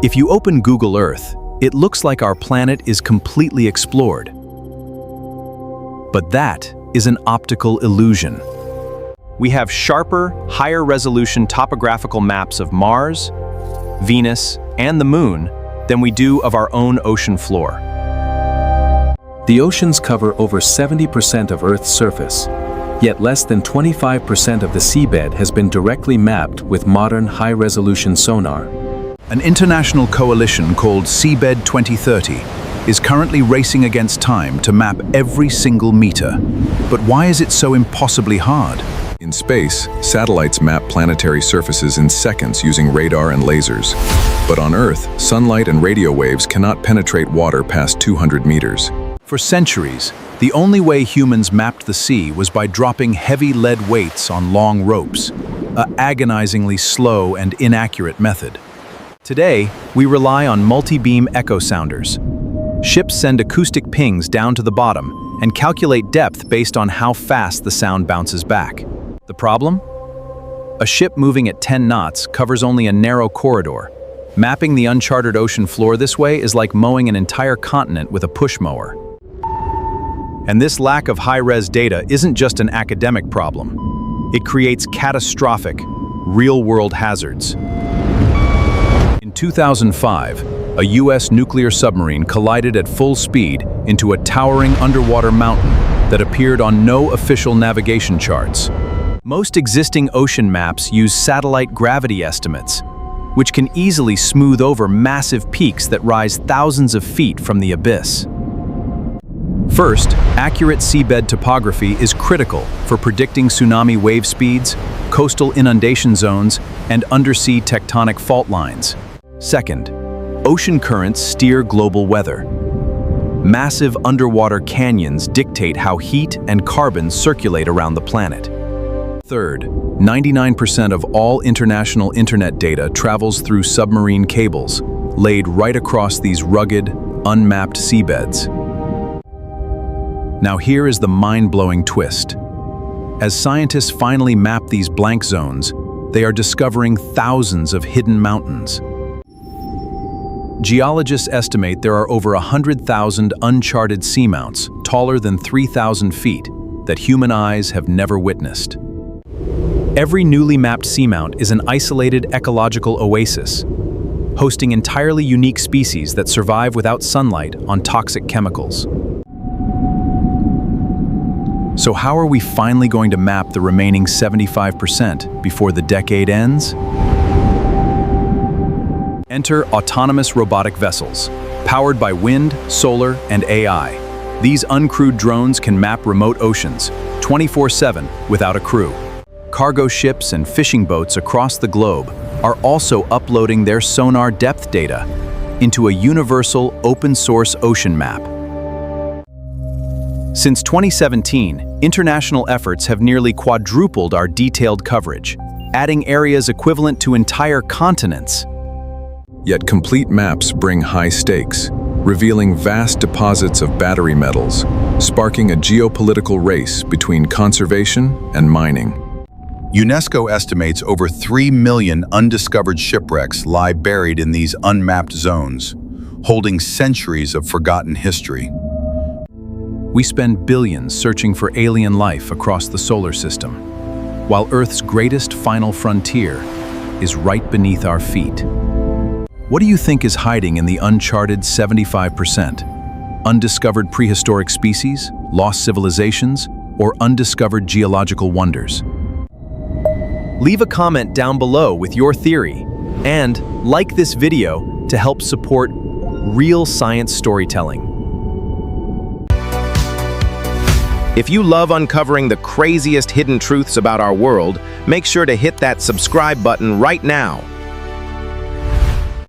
If you open Google Earth, it looks like our planet is completely explored. But that is an optical illusion. We have sharper, higher resolution topographical maps of Mars, Venus, and the Moon than we do of our own ocean floor. The oceans cover over 70% of Earth's surface, yet less than 25% of the seabed has been directly mapped with modern high-resolution sonar. An international coalition called Seabed 2030 is currently racing against time to map every single meter. But why is it so impossibly hard? In space, satellites map planetary surfaces in seconds using radar and lasers. But on Earth, sunlight and radio waves cannot penetrate water past 200 meters. For centuries, the only way humans mapped the sea was by dropping heavy lead weights on long ropes, an agonizingly slow and inaccurate method. Today, we rely on multibeam echo sounders. Ships send acoustic pings down to the bottom and calculate depth based on how fast the sound bounces back. The problem? A ship moving at 10 knots covers only a narrow corridor. Mapping the uncharted ocean floor this way is like mowing an entire continent with a push mower. And this lack of high-res data isn't just an academic problem. It creates catastrophic, real-world hazards. In 2005, a U.S. nuclear submarine collided at full speed into a towering underwater mountain that appeared on no official navigation charts. Most existing ocean maps use satellite gravity estimates, which can easily smooth over massive peaks that rise thousands of feet from the abyss. First, accurate seabed topography is critical for predicting tsunami wave speeds, coastal inundation zones, and undersea tectonic fault lines. Second, ocean currents steer global weather. Massive underwater canyons dictate how heat and carbon circulate around the planet. Third, 99% of all international internet data travels through submarine cables, laid right across these rugged, unmapped seabeds. Now here is the mind-blowing twist. As scientists finally map these blank zones, they are discovering thousands of hidden mountains. Geologists estimate there are over 100,000 uncharted seamounts, taller than 3,000 feet, that human eyes have never witnessed. Every newly mapped seamount is an isolated ecological oasis, hosting entirely unique species that survive without sunlight on toxic chemicals. So how are we finally going to map the remaining 75% before the decade ends? Enter autonomous robotic vessels, powered by wind, solar, and AI. These uncrewed drones can map remote oceans, 24/7 without a crew. Cargo ships and fishing boats across the globe are also uploading their sonar depth data into a universal open-source ocean map. Since 2017, international efforts have nearly quadrupled our detailed coverage, adding areas equivalent to entire continents. Yet complete maps bring high stakes, revealing vast deposits of battery metals, sparking a geopolitical race between conservation and mining. UNESCO estimates over 3 million undiscovered shipwrecks lie buried in these unmapped zones, holding centuries of forgotten history. We spend billions searching for alien life across the solar system, while Earth's greatest final frontier is right beneath our feet. What do you think is hiding in the uncharted 75%? Undiscovered prehistoric species, lost civilizations, or undiscovered geological wonders? Leave a comment down below with your theory, and like this video to help support real science storytelling. If you love uncovering the craziest hidden truths about our world, make sure to hit that subscribe button right now.